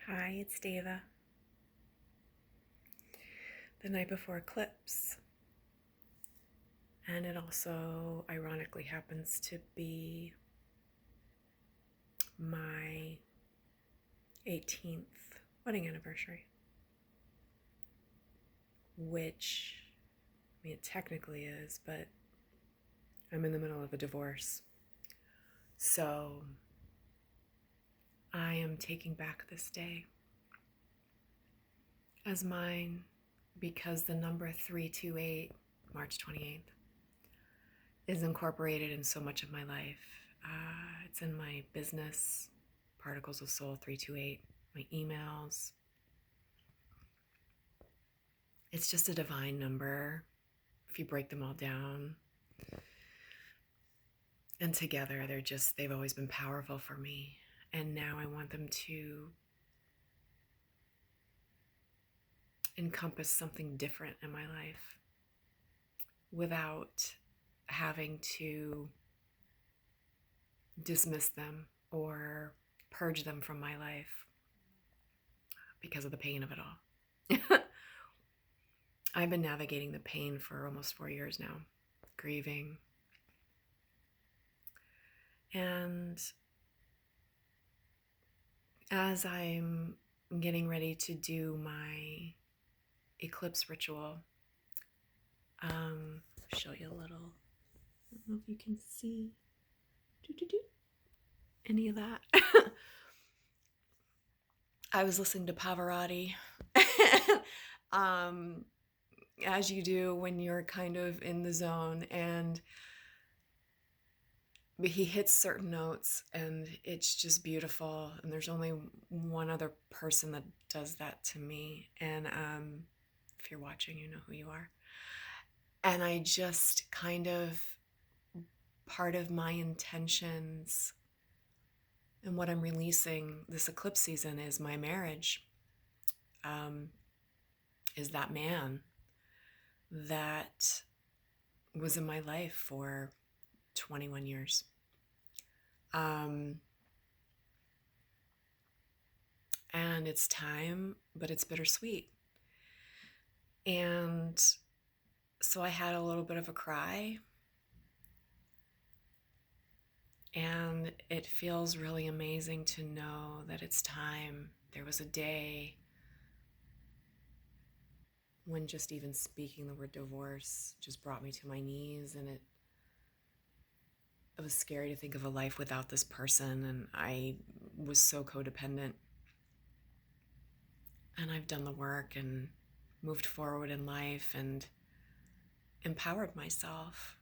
Hi, it's Dava. The night before Eclipse. And it also, ironically, happens to be my 18th wedding anniversary. Which, I mean, it technically is, but I'm in the middle of a divorce. So I am taking back this day as mine because the number 328, March 28th, is incorporated in so much of my life. It's in my business, Particles of Soul 328, my emails. It's just a divine number if you break them all down. And together they've always been powerful for me. And now I want them to encompass something different in my life without having to dismiss them or purge them from my life because of the pain of it all. I've been navigating the pain for almost 4 years now, grieving. And as I'm getting ready to do my eclipse ritual, show you a little. I don't know if you can see any of that. I was listening to Pavarotti, as you do when you're kind of in the zone, and he hits certain notes and it's just beautiful. And there's only one other person that does that to me. And if you're watching, you know who you are. And I just kind of, part of my intentions and what I'm releasing this eclipse season is my marriage, is that man that was in my life for 21 years. And it's time, but it's bittersweet. And so I had a little bit of a cry. And it feels really amazing to know that it's time. There was a day when just even speaking the word divorce just brought me to my knees, and it was scary to think of a life without this person, and I was so codependent. And I've done the work and moved forward in life and empowered myself.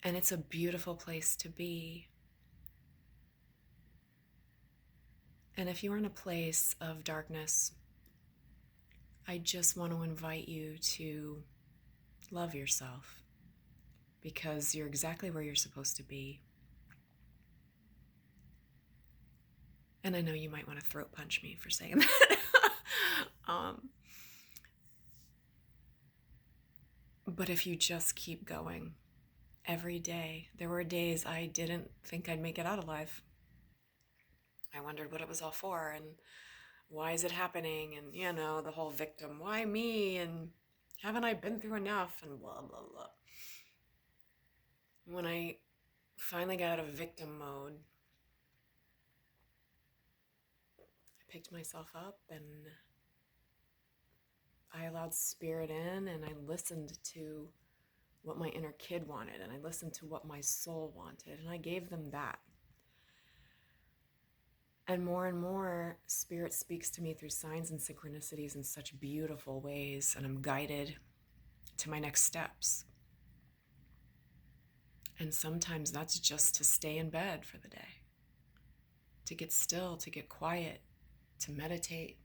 And it's a beautiful place to be. And if you're in a place of darkness, I just want to invite you to love yourself, because you're exactly where you're supposed to be. And I know you might want to throat punch me for saying that. But if you just keep going every day, there were days I didn't think I'd make it out alive. I wondered what it was all for and why is it happening? And, the whole victim, why me? And haven't I been through enough? And blah, blah, blah. When I finally got out of victim mode, I picked myself up and I allowed spirit in, and I listened to what my inner kid wanted, and I listened to what my soul wanted, and I gave them that. And more, spirit speaks to me through signs and synchronicities in such beautiful ways, and I'm guided to my next steps. And sometimes that's just to stay in bed for the day, to get still, to get quiet, to meditate,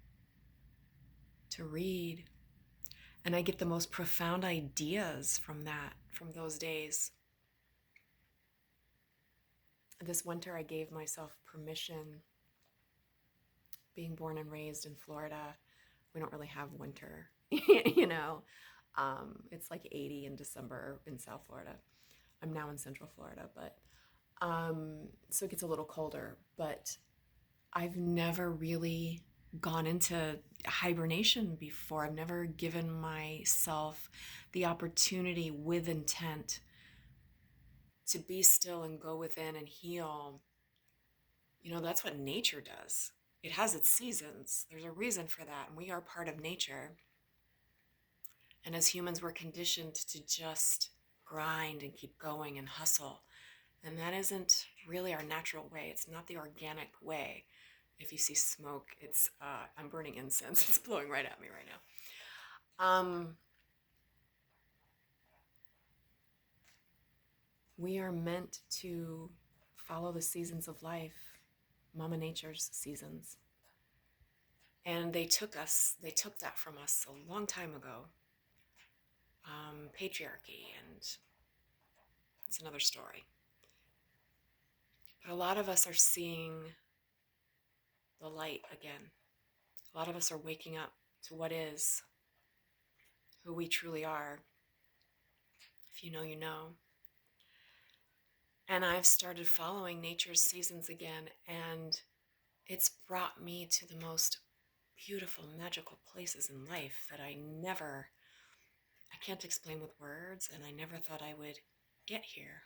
to read. And I get the most profound ideas from those days. This winter, I gave myself permission. Being born and raised in Florida, we don't really have winter, It's like 80 in December in South Florida. I'm now in Central Florida, but so it gets a little colder. But I've never really gone into hibernation before. I've never given myself the opportunity with intent to be still and go within and heal. That's what nature does. It has its seasons. There's a reason for that. And we are part of nature. And as humans, we're conditioned to just grind and keep going and hustle. And that isn't really our natural way. It's not the organic way. If you see smoke, I'm burning incense. It's blowing right at me right now. We are meant to follow the seasons of life, Mama Nature's seasons. And they took that from us a long time ago. Patriarchy, and it's another story. But a lot of us are seeing the light again. A lot of us are waking up to what is, who we truly are. If you know, you know. And I've started following nature's seasons again, and it's brought me to the most beautiful, magical places in life that I can't explain with words, and I never thought I would get here.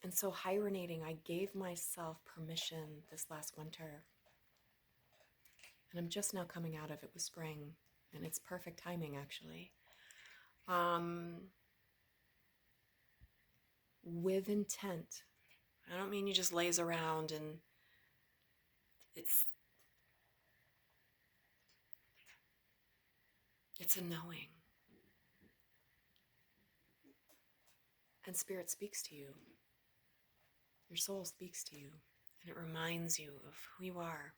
And so hibernating, I gave myself permission this last winter. And I'm just now coming out of it with spring, and it's perfect timing, actually. With intent. I don't mean you just laze around and it's a knowing. And spirit speaks to you. Your soul speaks to you, and it reminds you of who you are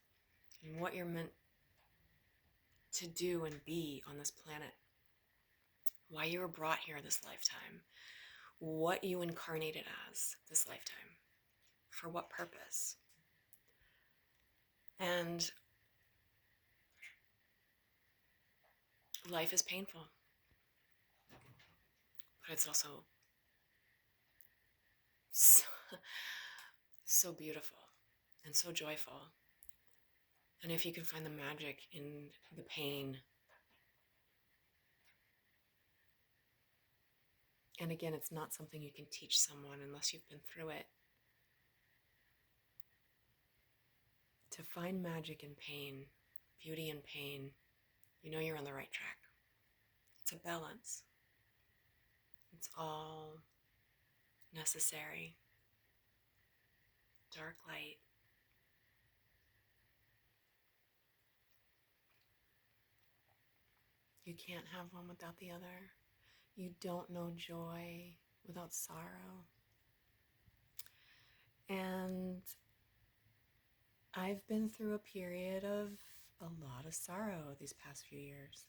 and what you're meant to do and be on this planet. Why you were brought here this lifetime. What you incarnated as this lifetime. For what purpose. And life is painful. But it's also so beautiful and so joyful. And if you can find the magic in the pain, and again, it's not something you can teach someone unless you've been through it. To find magic in pain, beauty in pain, you know you're on the right track. It's a balance. It's all necessary. Dark light. You can't have one without the other. You don't know joy without sorrow. And I've been through a period of a lot of sorrow these past few years.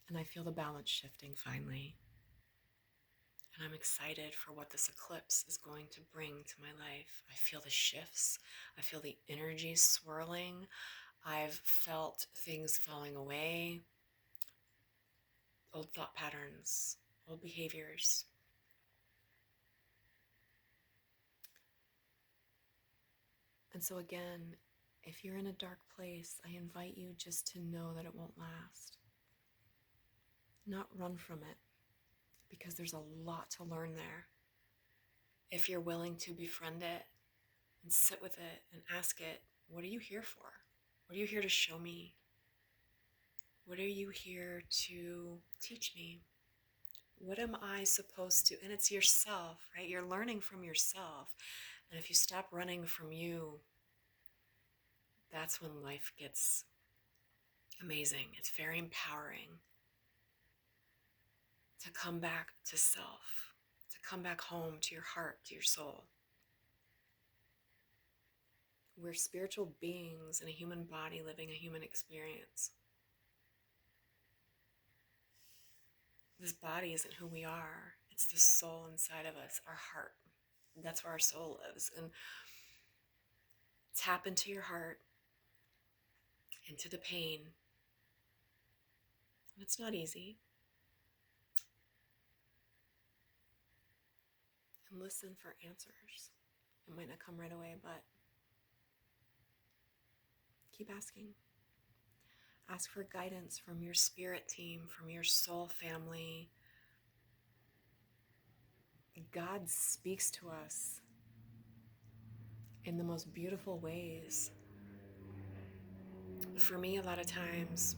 And I feel the balance shifting finally. And I'm excited for what this eclipse is going to bring to my life. I feel the shifts. I feel the energy swirling. I've felt things falling away. Old thought patterns, old behaviors. And so again, if you're in a dark place, I invite you just to know that it won't last. Not run from it, because there's a lot to learn there. If you're willing to befriend it and sit with it and ask it, what are you here for? What are you here to show me? What are you here to teach me? What am I supposed to? And it's yourself, right? You're learning from yourself. And if you stop running from you, that's when life gets amazing. It's very empowering to come back to self, to come back home to your heart, to your soul. We're spiritual beings in a human body living a human experience. This body isn't who we are. It's the soul inside of us, our heart. That's where our soul lives. And tap into your heart, into the pain. And it's not easy. and listen for answers. It might not come right away, but keep asking. Ask for guidance from your spirit team, from your soul family. God speaks to us in the most beautiful ways. For me, a lot of times,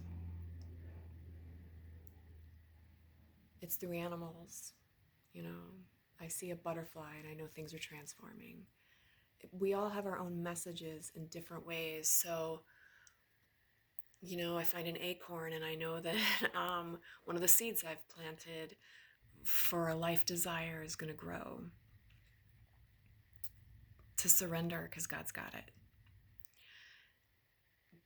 it's through animals. I see a butterfly and I know things are transforming. We all have our own messages in different ways. So, I find an acorn and I know that one of the seeds I've planted for a life desire is going to grow. To surrender, because God's got it.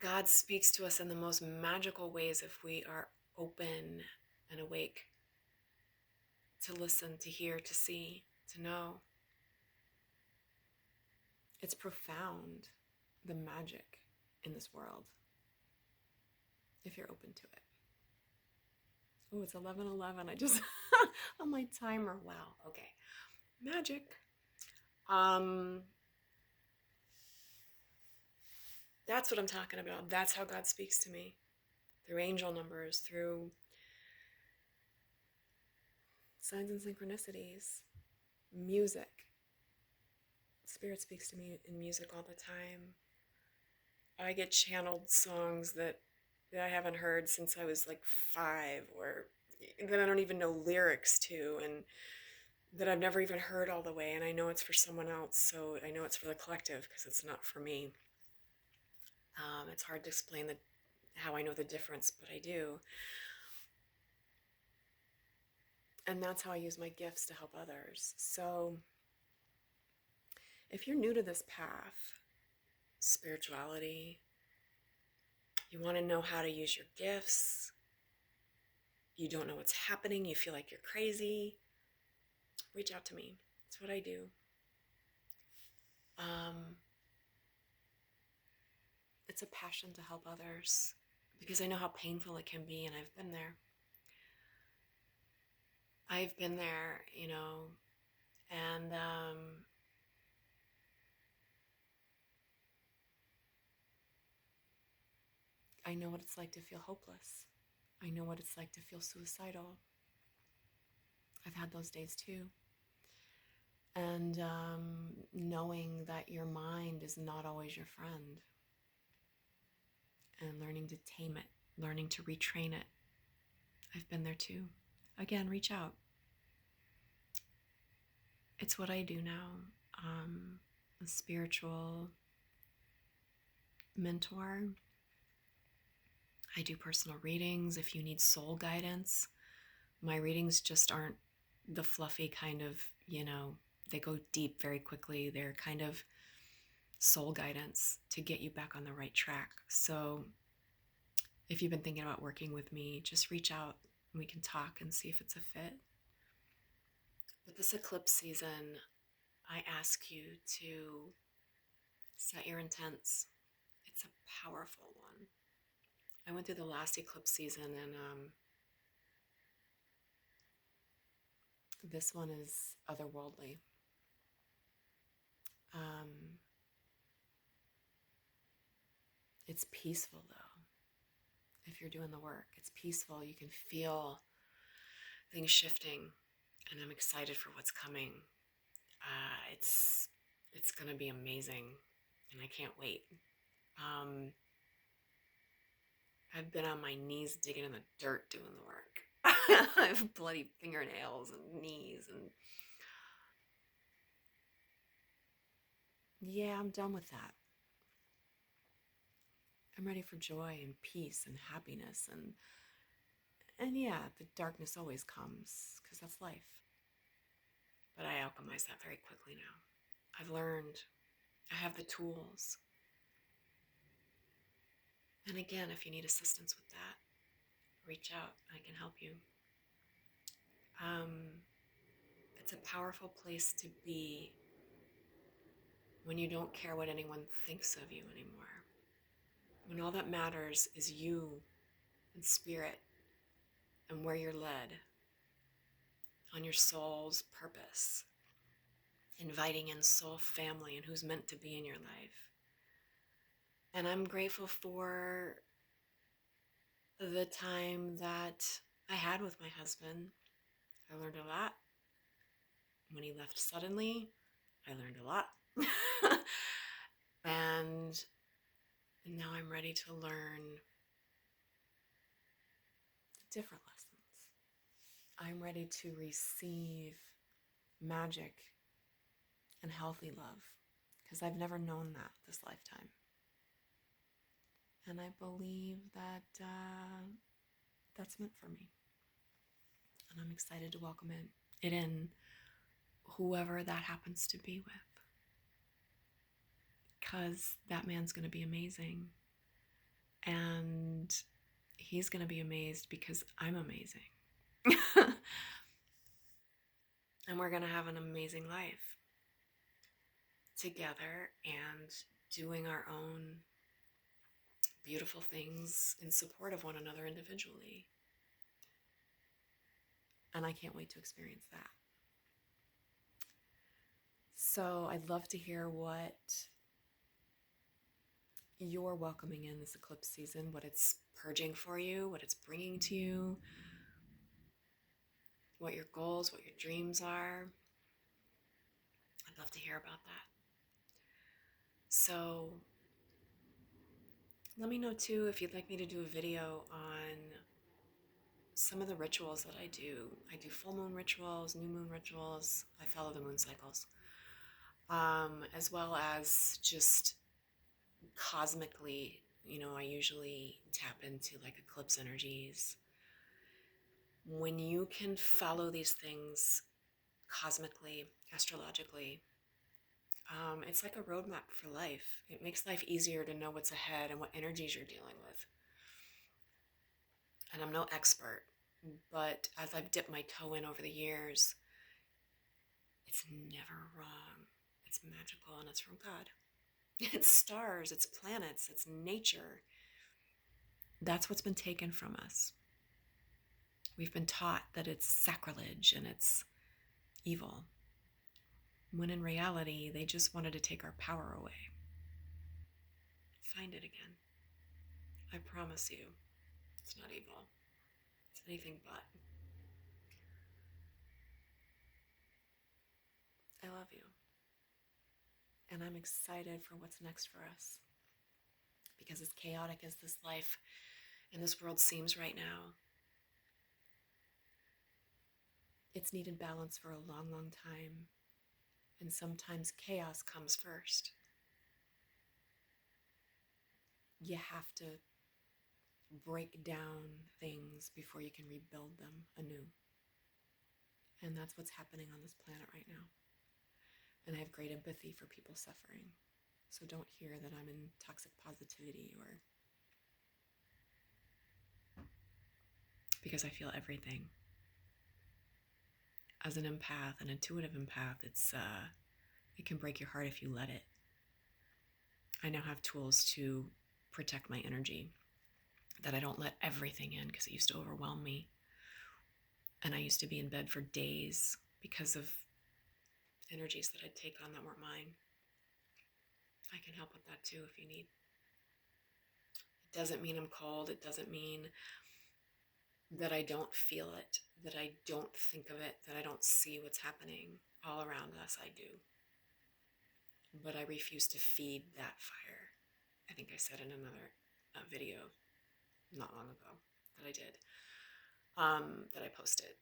God speaks to us in the most magical ways if we are open and awake to listen, to hear, to see, to know. It's profound, the magic in this world, if you're open to it. Oh, it's 11:11. I just on my timer. Wow. Okay. Magic. That's what I'm talking about. That's how God speaks to me. Through angel numbers, through signs and synchronicities, music. Spirit speaks to me in music all the time. I get channeled songs that I haven't heard since I was like 5, or that I don't even know lyrics to, and that I've never even heard all the way, and I know it's for someone else, so I know it's for the collective because it's not for me. It's hard to explain how I know the difference, but I do. And that's how I use my gifts to help others. So if you're new to this path, spirituality, you want to know how to use your gifts, you don't know what's happening, you feel like you're crazy, reach out to me. That's what I do. It's a passion to help others because I know how painful it can be, and I've been there. And I know what it's like to feel hopeless. I know what it's like to feel suicidal. I've had those days too. And knowing that your mind is not always your friend, and learning to tame it, learning to retrain it. I've been there too. Again, reach out. It's what I do now. A spiritual mentor. I do personal readings if you need soul guidance. My readings just aren't the fluffy kind of, they go deep very quickly. They're kind of soul guidance to get you back on the right track. So if you've been thinking about working with me, just reach out and we can talk and see if it's a fit. But this eclipse season, I ask you to set your intents. It's a powerful one. I went through the last eclipse season, and this one is otherworldly. It's peaceful, though. If you're doing the work, it's peaceful. You can feel things shifting, and I'm excited for what's coming. It's going to be amazing, and I can't wait. I've been on my knees digging in the dirt doing the work. I have bloody fingernails and knees, and yeah, I'm done with that. I'm ready for joy and peace and happiness, and yeah, the darkness always comes because that's life. But I alchemize that very quickly now. I've learned. I have the tools. And again, if you need assistance with that, reach out. I can help you. It's a powerful place to be when you don't care what anyone thinks of you anymore. When all that matters is you and spirit and where you're led on your soul's purpose. inviting in soul family and who's meant to be in your life. And I'm grateful for the time that I had with my husband. I learned a lot. When he left suddenly, I learned a lot. And now I'm ready to learn different lessons. I'm ready to receive magic and healthy love because I've never known that this lifetime. And I believe that that's meant for me. And I'm excited to welcome it in, whoever that happens to be with. Because that man's going to be amazing. And he's going to be amazed because I'm amazing. And we're going to have an amazing life together and doing our own beautiful things in support of one another individually. And I can't wait to experience that. So I'd love to hear what you're welcoming in this eclipse season, what it's purging for you, what it's bringing to you, what your goals, what your dreams are. I'd love to hear about that. So let me know too if you'd like me to do a video on some of the rituals that I do. I do full moon rituals, new moon rituals. I follow the moon cycles. As well as just cosmically, I usually tap into like eclipse energies. When you can follow these things cosmically, astrologically, it's like a roadmap for life. It makes life easier to know what's ahead and what energies you're dealing with. And I'm no expert, but as I've dipped my toe in over the years, it's never wrong. It's magical and it's from God. It's stars, it's planets, it's nature. That's what's been taken from us. We've been taught that it's sacrilege and it's evil, when in reality, they just wanted to take our power away. Find it again. I promise you, it's not evil. It's anything but. I love you. And I'm excited for what's next for us. Because as chaotic as this life and this world seems right now, it's needed balance for a long, long time. And sometimes chaos comes first. You have to break down things before you can rebuild them anew. And that's what's happening on this planet right now. And I have great empathy for people suffering. So don't hear that I'm in toxic positivity or because I feel everything. As an empath, an intuitive empath, it can break your heart if you let it. I now have tools to protect my energy, that I don't let everything in because it used to overwhelm me. And I used to be in bed for days because of energies that I'd take on that weren't mine. I can help with that too if you need. It doesn't mean I'm cold. It doesn't mean that I don't feel it, that I don't think of it, that I don't see what's happening all around us. I do. But I refuse to feed that fire. I think I said in another video not long ago that I did, that I posted.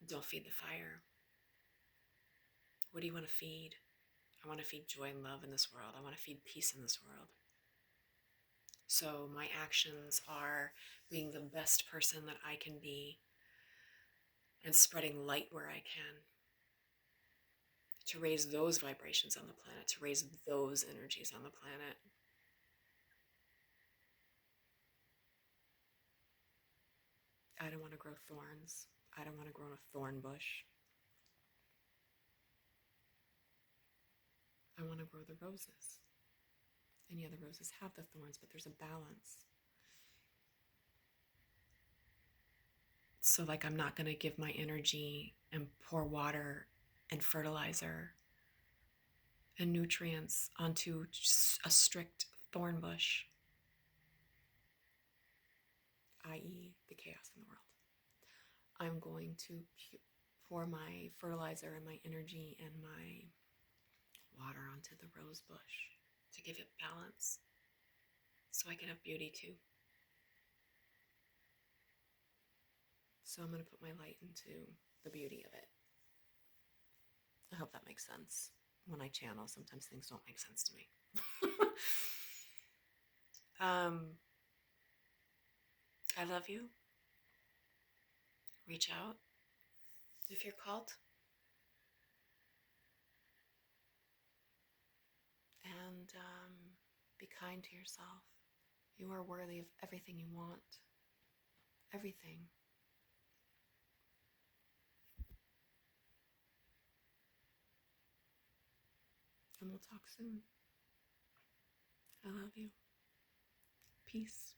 Don't feed the fire. What do you want to feed? I want to feed joy and love in this world. I want to feed peace in this world. So my actions are being the best person that I can be and spreading light where I can to raise those vibrations on the planet, to raise those energies on the planet. I don't want to grow thorns. I don't want to grow in a thorn bush. I want to grow the roses. And yeah, the roses have the thorns, but there's a balance. So like I'm not going to give my energy and pour water and fertilizer and nutrients onto a strict thorn bush, i.e., the chaos in the world. I'm going to pour my fertilizer and my energy and my water onto the rose bush to give it balance so I can have beauty too. So I'm going to put my light into the beauty of it. I hope that makes sense. When I channel, sometimes things don't make sense to me. I love you. Reach out if you're called. And be kind to yourself. You are worthy of everything you want. Everything. And we'll talk soon. I love you. Peace.